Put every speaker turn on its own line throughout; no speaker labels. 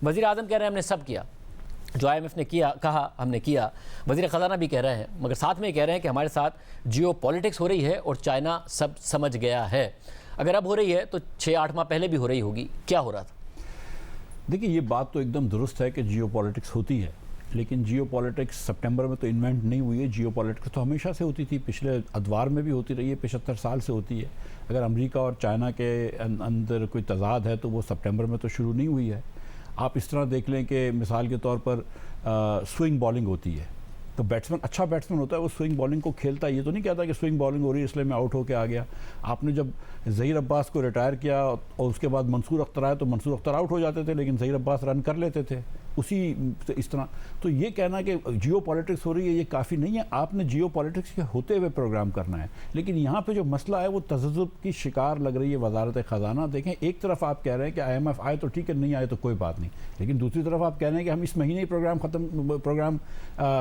वज़ीर आज़म कह रहे हैं हमने सब किया, जो IMF ने किया कहा हमने किया, वज़ीर ख़जाना भी कह रहे हैं, मगर साथ में कह रहे हैं कि हमारे साथ जियो पॉलिटिक्स हो रही है और चाइना सब समझ गया है। अगर अब हो रही है तो 6-8 माह पहले भी हो रही होगी, क्या हो रहा था?
देखिए, ये बात तो एकदम दुरुस्त है कि जियो पॉलिटिक्स होती है, लेकिन जियो पॉलिटिक्स सितंबर में तो इन्वेंट नहीं हुई है। जियो पॉलिटिक्स तो हमेशा से होती थी, पिछले अदवार में भी होती रही है, 75 साल से होती है। अगर अमेरिका और चाइना के अंदर कोई तजाद है तो वो सितंबर में तो शुरू नहीं हुई है। आप इस तरह देख लें कि मिसाल के तौर पर स्विंग बॉलिंग होती है, तो बैट्समैन अच्छा बैट्समैन होता है, वो स्विंग बॉलिंग को खेलता है। ये तो नहीं कहता कि स्विंग बॉलिंग हो रही है इसलिए मैं आउट होकर आ गया। आपने जब ज़हीर अब्बास को रिटायर किया और उसके बाद मंसूर अख्तर आए तो मंसूर अख्तर आउट हो जाते थे, लेकिन ज़हीर अब्बास रन कर लेते थे उसी इस तरह। तो ये कहना कि जियो पॉलिटिक्स हो रही है ये काफ़ी नहीं है। आपने जियो पॉलिटिक्स के होते हुए प्रोग्राम करना है। लेकिन यहाँ पे जो मसला है वो तज़ब्ज़ुब की शिकार लग रही है वजारत ख़जाना। देखें, एक तरफ आप कह रहे हैं कि IMF आए तो ठीक है, नहीं आए तो कोई बात नहीं, लेकिन दूसरी तरफ आप कह रहे हैं कि हम इस महीने ही प्रोग्राम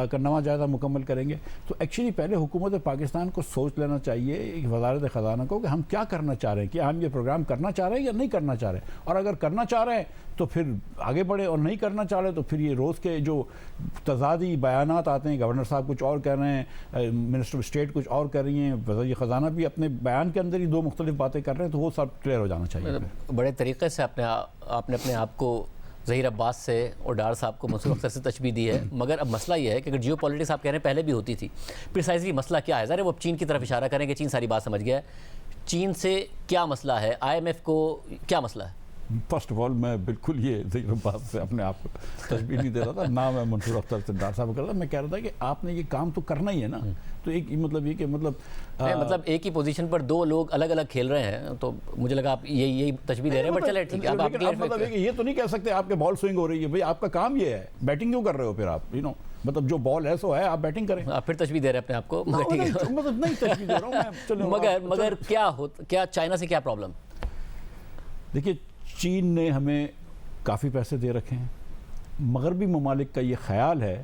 का नवा जायज़ा मुकम्मल करेंगे। तो एक्चुअली पहले हुकूमत पाकिस्तान को सोच लेना चाहिए, वजारत ख़जाना को, कि हम क्या करना चाह रहे हैं, कि हम ये प्रोग्राम करना चाह रहे हैं या नहीं करना चाह रहे हैं। और अगर करना चाह रहे हैं तो फिर आगे बढ़े, और नहीं करना चाह रहे तो फिर ये रोज़ के जो तज़ादी बयानात आते हैं, गवर्नर साहब कुछ और कह रहे हैं, मिनिस्टर ऑफ स्टेट कुछ और कर रही हैं, वज़ीर ख़जाना भी अपने बयान के अंदर ही दो मुख्तलिफ बातें कर रहे हैं, तो वो सब क्लियर हो जाना चाहिए।
बड़े तरीक़े से आपने अपने आप को ज़हीर अब्बास से और डार साहब को मंसूर अख्तर से तशबीह दी है। मगर अब मसला ये है कि अगर जियो पॉलिटिक्स आप कह रहे हैं पहले भी होती थी, प्रिसाइजली मसला क्या है? ज़रा वो चीन की तरफ इशारा करें कि चीन सारी बात समझ गया है। चीन से क्या मसला है? IMF को क्या मसला है?
फर्स्ट ऑफ ऑल मैं बिल्कुल ये ज़हीर अब्बास से अपने आप को तशबीह नहीं दे रहा था, ना मैं मंसूर अख्तर से डार साहब कर रहा था। मैं कह रहा था कि आपने ये काम तो करना ही है ना। तो एक मतलब ये कि मतलब
एक ही पोजीशन पर दो लोग अलग अलग खेल रहे हैं, तो मुझे लगा आप यही तशबीह दे रहे हैं, बट चले ठीक है। अब
मतलब ये तो नहीं कह सकते आपके बॉल स्विंग हो रही है, भाई आपका काम ये है, बैटिंग क्यों कर रहे हो फिर आप, मतलब जो बॉल है सो है, आप बैटिंग करें।
आप फिर तशबीह दे रहे हैं अपने आप को, मगर ठीक है,
मतलब नहीं तशबीह दे रहा हूं मैं। चलो
मगर क्या चाइना से क्या प्रॉब्लम?
देखिए, चीन ने हमें काफ़ी पैसे दे रखे हैं। मगरबी ममालिक का ये ख्याल है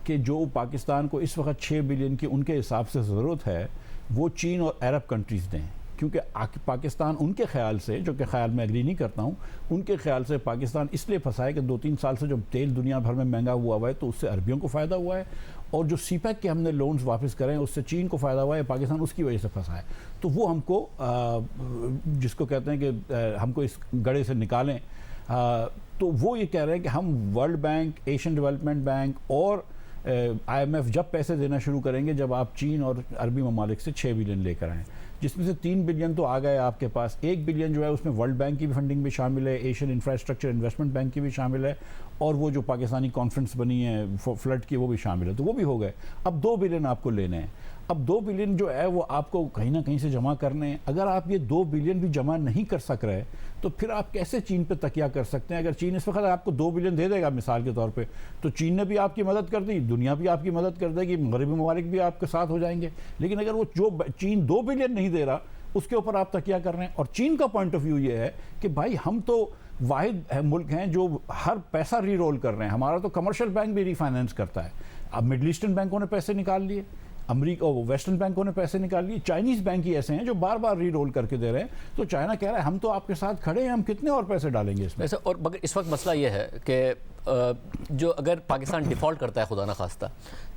कि जो पाकिस्तान को इस वक्त 6 बिलियन की उनके हिसाब से ज़रूरत है वो चीन और अरब कंट्रीज़ दें, क्योंकि पाकिस्तान उनके ख्याल से, जो कि ख्याल में एग्री नहीं करता हूँ, उनके ख्याल से पाकिस्तान इसलिए फंसा है कि 2-3 साल से जब तेल दुनिया भर में महंगा हुआ है तो उससे अरबियों को फ़ायदा हुआ है, और जो CPEC के हमने लोन्स वापस करें उससे चीन को फ़ायदा हुआ है, पाकिस्तान उसकी वजह से फंसा है। तो वो हमको जिसको कहते हैं कि हमको इस गड़े से निकालें, तो वो ये कह रहे हैं कि हम world bank, Asian development bank और IMF जब पैसे देना शुरू करेंगे जब आप चीन और अरबी ममालिक से 6 बिलियन लेकर आएँ, जिसमें से 3 बिलियन तो आ गए आपके पास। 1 बिलियन जो है उसमें वर्ल्ड बैंक की भी फंडिंग भी शामिल है, एशियन इंफ्रास्ट्रक्चर इन्वेस्टमेंट बैंक की भी शामिल है, और वो जो पाकिस्तानी कॉन्फ्रेंस बनी है फ्लड की वो भी शामिल है, तो वो भी हो गए। अब 2 बिलियन आपको लेने हैं। अब 2 बिलियन जो है वो आपको कहीं ना कहीं से जमा करने हैं। अगर आप ये 2 बिलियन भी जमा नहीं कर सक रहे तो फिर आप कैसे चीन पे तकिया कर सकते हैं? अगर चीन इस वक्त आपको 2 बिलियन दे देगा मिसाल के तौर पे, तो चीन ने भी आपकी मदद कर दी, दुनिया भी आपकी मदद कर देगी, मगरबी ममालिक भी आपके साथ हो जाएंगे। लेकिन अगर वो जो चीन 2 बिलियन नहीं दे रहा उसके ऊपर आप तकिया कर रहे हैं, और चीन का पॉइंट ऑफ व्यू ये है कि भाई हम तो वाहिद मुल्क हैं जो हर पैसा री रोल कर रहे हैं। हमारा तो कमर्शियल बैंक भी रीफाइनेंस करता है। अब मिडल ईस्टर्न बैंकों ने पैसे निकाल लिए, अमेरिका और वेस्टर्न बैंकों ने पैसे निकाल लिए, चाइनीज़ बैंक ही ऐसे हैं जो बार बार री रोल करके दे रहे हैं। तो चाइना कह रहा है हम तो आपके साथ खड़े हैं, हम कितने और पैसे डालेंगे इसमें।
ऐसा, और मगर इस वक्त मसला ये है कि जो अगर पाकिस्तान डिफ़ॉल्ट करता है खुदा ना खास्ता,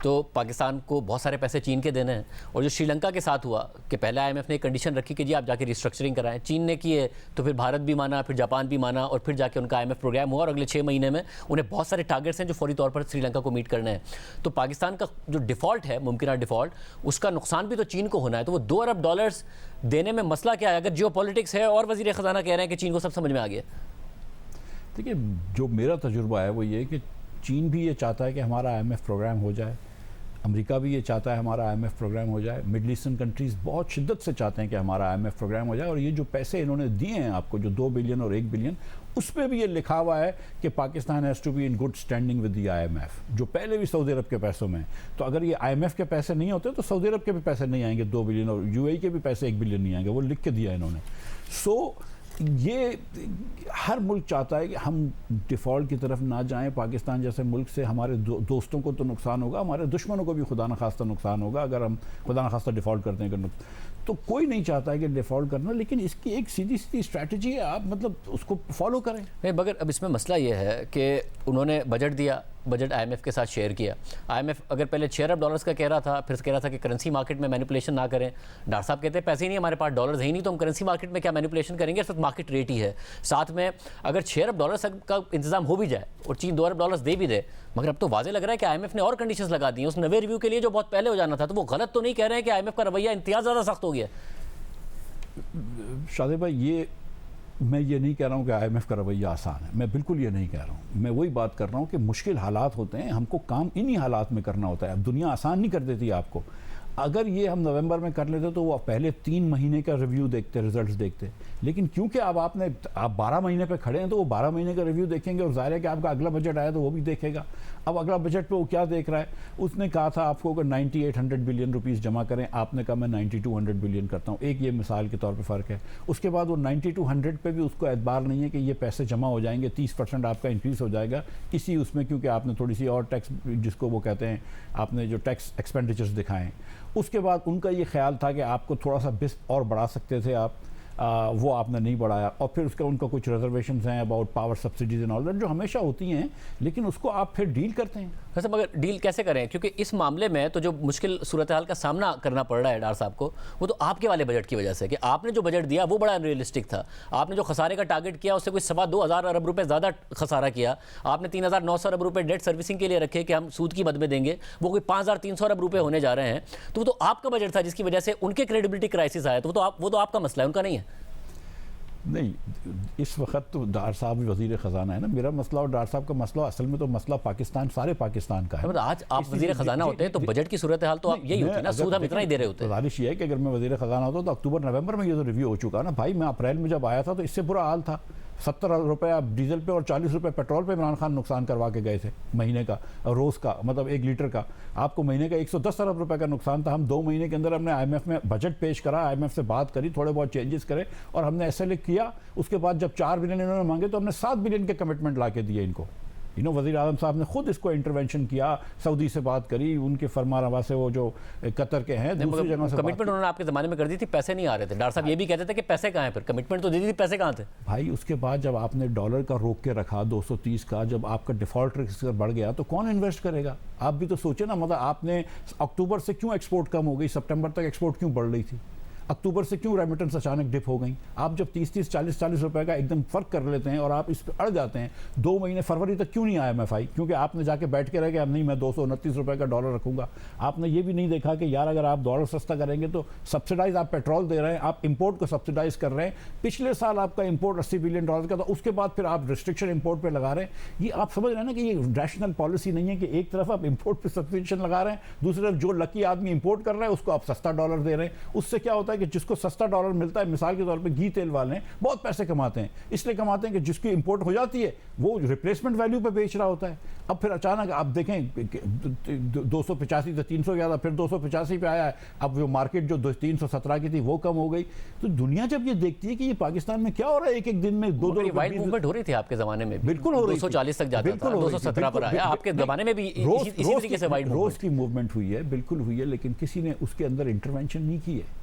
तो पाकिस्तान को बहुत सारे पैसे चीन के देने हैं। और जो श्रीलंका के साथ हुआ कि पहले IMF ने एक कंडीशन रखी कि जी आप जाके रिस्ट्रक्चरिंग कराएं, चीन ने किए तो फिर भारत भी माना, फिर जापान भी माना, और फिर जाके उनका IMF प्रोग्राम हुआ, और अगले 6 महीने में उन्हें बहुत सारे टारगेट्स हैं जो फौरी तौर पर श्रीलंका को मीट करने हैं। तो पाकिस्तान का जो डिफ़ॉल्ट है, मुमकिन डिफ़ॉल्ट, उसका नुकसान भी तो चीन को होना है। तो वो $2 अरब देने में मसला क्या है अगर जियो पॉलिटिक्स है और वज़ीर ख़जाना कह रहे हैं कि चीन को सब समझ में आ गया?
देखिए, जो मेरा तजुर्बा है वो ये कि चीन भी ये चाहता है कि हमारा IMF प्रोग्राम हो जाए, अमेरिका भी ये चाहता है हमारा IMF प्रोग्राम हो जाए, मिडल ईस्टर्न कंट्रीज़ बहुत शिद्दत से चाहते हैं कि हमारा IMF प्रोग्राम हो जाए। और ये जो पैसे इन्होंने दिए हैं आपको, जो 2 बिलियन और 1 बिलियन, उस पर भी ये लिखा हुआ है कि Pakistan has to be in good standing with the IMF, जो पहले भी सऊदी अरब के पैसों में। तो अगर ये IMF के पैसे नहीं होते तो सऊदी अरब के भी पैसे नहीं आएंगे 2 बिलियन, और UAE के भी पैसे 1 बिलियन नहीं आएंगे, वो लिख के दिया इन्होंने। सो ये हर मुल्क चाहता है कि हम डिफ़ॉल्ट की तरफ ना जाएं। पाकिस्तान जैसे मुल्क से हमारे दोस्तों को तो नुकसान होगा, हमारे दुश्मनों को भी खुदा न खास्ता नुकसान होगा अगर हम खुदा न खास्ता डिफ़ॉल्ट करते हैं। तो कोई नहीं चाहता है कि डिफ़ॉल्ट करना, लेकिन इसकी एक सीधी सीधी स्ट्रैटेजी है, आप मतलब उसको फॉलो करें।
नहीं, मगर अब इसमें मसला ये है कि उन्होंने बजट दिया, बजट आईएमएफ के साथ शेयर किया। आईएमएफ अगर पहले $6 अरब का कह रहा था, फिर कह रहा था कि करेंसी मार्केट में मैनिपुलेशन ना करें। डॉक्टर साहब कहते हैं पैसे ही नहीं हमारे पास, डॉलर्स है ही नहीं, तो हम करेंसी मार्केट में क्या मैनिपुलेशन करेंगे, सिर्फ मार्केट रेट ही है। साथ में अगर $6 अरब का इंतजाम हो भी जाए और चीन $2 अरब दे भी दे, मगर अब तो वाजे लग रहा है कि आईएमएफ ने और कंडीशंस लगा दी हैं उस नवे रिव्यू के लिए जो बहुत पहले हो जाना था। तो वो गलत तो नहीं कह रहे हैं कि आईएमएफ का रवैया इंतहा ज़्यादा सख्त हो गया?
शादी भाई, मैं ये नहीं कह रहा हूँ कि आईएमएफ का रवैया आसान है, मैं बिल्कुल ये नहीं कह रहा हूँ। मैं वही बात कर रहा हूँ कि मुश्किल हालात होते हैं, हमको काम इन्हीं हालात में करना होता है। अब दुनिया आसान नहीं कर देती आपको। अगर ये हम नवंबर में कर लेते तो वो पहले 3 महीने का रिव्यू देखते, रिजल्ट्स देखते, लेकिन क्योंकि अब आप 12 महीने पे खड़े हैं तो वो 12 महीने का रिव्यू देखेंगे, और जाहिर है कि आपका अगला बजट आया तो वो भी देखेगा। अब अगला बजट पे वो क्या देख रहा है, उसने कहा था आपको अगर 9800 बिलियन रुपीस जमा करें, आपने कहा मैं 9200 बिलियन करता हूँ। एक ये मिसाल के तौर पे फ़र्क है। उसके बाद वो 9200 पे भी उसको एतबार नहीं है कि ये पैसे जमा हो जाएंगे, 30% आपका इंक्रीज़ हो जाएगा इसी उसमें, क्योंकि आपने थोड़ी सी और टैक्स, जिसको वो कहते हैं, आपने जो टैक्स एक्सपेंडिचर्स दिखाएं। उसके बाद उनका ये ख्याल था कि आपको थोड़ा सा बिस और बढ़ा सकते थे आप, वो आपने नहीं बढ़ाया। और फिर उसका उनका कुछ रिजर्वेशंस हैं about power subsidies and all that, जो हमेशा होती हैं, लेकिन उसको आप फिर डील करते हैं।
वैसे मगर डील कैसे करें, क्योंकि इस मामले में तो जो मुश्किल सूरत हाल का सामना करना पड़ रहा है डॉक्टर साहब को, वो तो आपके वाले बजट की वजह से कि आपने जो बजट दिया वो बड़ा अनरियलिस्टिक था। आपने जो खसारे का टारगेट किया उससे कुछ 2,500 अरब रुपए ज़्यादा खसारा किया। आपने 3,900 अरब रुपए डेट सर्विसिंग के लिए रखे कि हम सूद की मद में देंगे, वो कोई 5,300 अरब रुपए होने जा रहे हैं। तो वो तो आपका बजट था जिसकी वजह से उनके क्रेडिबिलिटी क्राइसिस आया। तो वो तो आपका मसला है, उनका नहीं है।
नहीं, इस वक्त तो डार साहब भी वज़ीर ख़जाना है ना। मेरा मसला और डार साहब का मसला, असल में तो मसला पाकिस्तान, सारे पाकिस्तान का है।
मतलब आज आप वज़ीर ख़जाना होते हैं तो बजट की सूरत हाल तो आप यही होती है ना, सूद हम इतना ही दे रहे होते हैं।
गुजारिश ये है कि अगर मैं वज़ीर ख़जाना होता तो अक्टूबर नवंबर में ये तो रिव्यू हो चुका ना भाई। मैं अप्रैल में जब आया था तो इससे बुरा हाल था। 70 रुपये आप डीजल पे और 40 रुपये पेट्रोल पे इमरान खान नुकसान करवा के गए थे महीने का, रोज़ का, मतलब 1 लीटर का। आपको महीने का 110 अरब रुपए का नुकसान था। हम 2 महीने के अंदर हमने आईएमएफ में बजट पेश करा, आईएमएफ से बात करी, थोड़े बहुत चेंजेस करे, और हमने ऐसे किया। उसके बाद जब 4 बिलियन इन्होंने मांगे तो हमने 7 बिलियन के कमिटमेंट ला के दिए इनको। वज़ीर आज़म साहब ने खुद इसको इंटरवेंशन किया, सऊदी से बात करी, उनके फरमारवा से, वो जो कतर के हैं, दूसरी जगह से
कमिटमेंट उन्होंने आपके ज़माने में कर दी थी, पैसे नहीं आ रहे थे। डॉक्टर साहब ये भी कहते थे कि पैसे कहाँ हैं, फिर कमिटमेंट तो दे दी थी, पैसे कहाँ थे
भाई। उसके बाद जब आपने डॉलर का रोक के रखा 230 का, जब आपका डिफ़ॉल्ट रिस्क बढ़ गया तो कौन इन्वेस्ट करेगा? आप भी तो सोचे ना। मतलब आपने अक्टूबर से क्यों एक्सपोर्ट कम हो गई, सितंबर तक एक्सपोर्ट क्यों बढ़ रही थी, अक्टूबर से क्यों रेमिटेंस अचानक डिप हो गई? आप जब 30-30, 40-40 रुपए का एकदम फ़र्क कर लेते हैं और आप इस पर अड़ जाते हैं, 2 महीने फरवरी तक क्यों नहीं आया IMF आई? क्योंकि आपने जाके बैठ के रह गया, नहीं मैं 229 रुपए का डॉलर रखूंगा। आपने ये भी नहीं देखा कि यार अगर आप डॉलर सस्ता करेंगे तो सब्सिडाइज आप पेट्रोल दे रहे हैं, आप इंपोर्ट को सब्सिडाइज कर रहे हैं। पिछले साल आपका इंपोर्ट $80 बिलियन का था, उसके बाद फिर आप रिस्ट्रिक्शन इंपोर्ट पर लगा रहे हैं। ये आप समझ रहे हैं ना कि ये रैशनल पॉलिसी नहीं है कि एक तरफ आप इंपोर्ट पर सब्सिडिशन लगा रहे हैं, दूसरी तरफ जो लकी आदमी इंपोर्ट कर रहा है उसको आप सस्ता डॉलर दे रहे हैं। उससे क्या होता है कि जिसको सस्ता डॉलर मिलता है, मिसाल के तौर पे घी तेल वाले बहुत पैसे कमाते हैं, इसलिए कमाते हैं कि जिसकी इंपोर्ट हो जाती है वो रिप्लेसमेंट वैल्यू पे बेच रहा होता है। अब फिर अचानक आप देखें 285 से 300 गया था, फिर 285 पे आया है। अब वो मार्केट जो 317 की थी वो कम हो गई। तो दुनिया जब ये देखती है कि ये पाकिस्तान में क्या हो रहा है, एक एक दिन में 2-2
वाइड मूवमेंट हो रही थी आपके जमाने में,
बिल्कुल हो रही,
240 तक जाता था, 217 पर आया। आपके जमाने में भी इसी तरीके से वाइड
रोज की मूवमेंट हुई है, बिल्कुल हुई है, लेकिन किसी ने उसके अंदर इंटरवेंशन नहीं की है।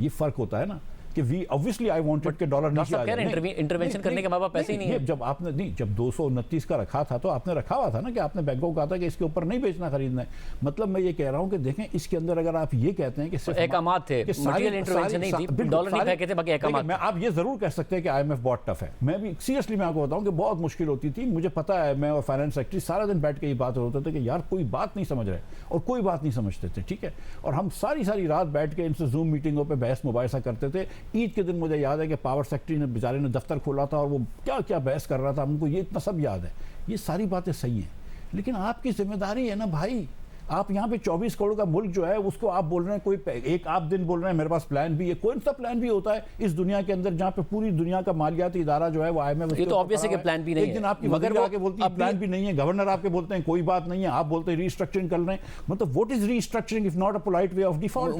ये फर्क होता है ना कि वी ऑब्वियसली आई वांटेड के डॉलर नीचे आ जाए।
इंटरवेंशन करने के माँ पैसे ही नहीं है।
जब आपने नहीं, जब 229 का रखा था तो आपने रखा हुआ था ना कि आपने बैंकों को कहा था कि इसके ऊपर नहीं बेचना खरीदना है। मतलब मैं ये कह रहा हूँ कि देखें इसके अंदर अगर आप ये कहते हैं कि सिर्फ
एकामात थे, मटेरियल इंटरवेंशन नहीं थी, डॉलर नहीं फेंके थे, बाकी एकामात।
मैं आप ये जरूर कह सकते हैं कि IMF बहुत टफ है। मैं भी सीरियसली मैं आपको बताऊं कि बहुत मुश्किल होती थी। मुझे पता है, मैं और फाइनेंस सेक्रेटरी सारा दिन बैठ के ये बात होते थे कि यार कोई बात नहीं समझ रहे और कोई बात नहीं समझते थे, ठीक है। और हम सारी रात बैठ के इनसे जूम मीटिंगों पर बहस मुबाहिसा करते थे। ईद के दिन मुझे याद है कि पावर सेक्रेटरी ने बेचारे ने दफ्तर खोला था और वो क्या क्या बहस कर रहा था, हमको ये इतना सब याद है। ये सारी बातें सही हैं, लेकिन आपकी जिम्मेदारी है ना भाई। आप यहाँ पे 24 करोड़ का मुल्क जो है उसको आप बोल रहे हैं कोई एक आप दिन बोल रहे हैं मेरे पास प्लान भी है। कौन सा प्लान भी होता है इस दुनिया के अंदर जहाँ पे पूरी दुनिया का मालियाती इदारा जो है वो IMF,
ये तो ऑब्वियस है कि प्लान भी नहीं है।
एक दिन आपकी वज़ीर आके बोलती है प्लान भी नहीं है, गवर्नर आपके बोलते हैं कोई बात नहीं है, आप बोलते हैं रीस्ट्रक्चरिंग कर रहे हैं। मतलब what is restructuring if not a polite way of default?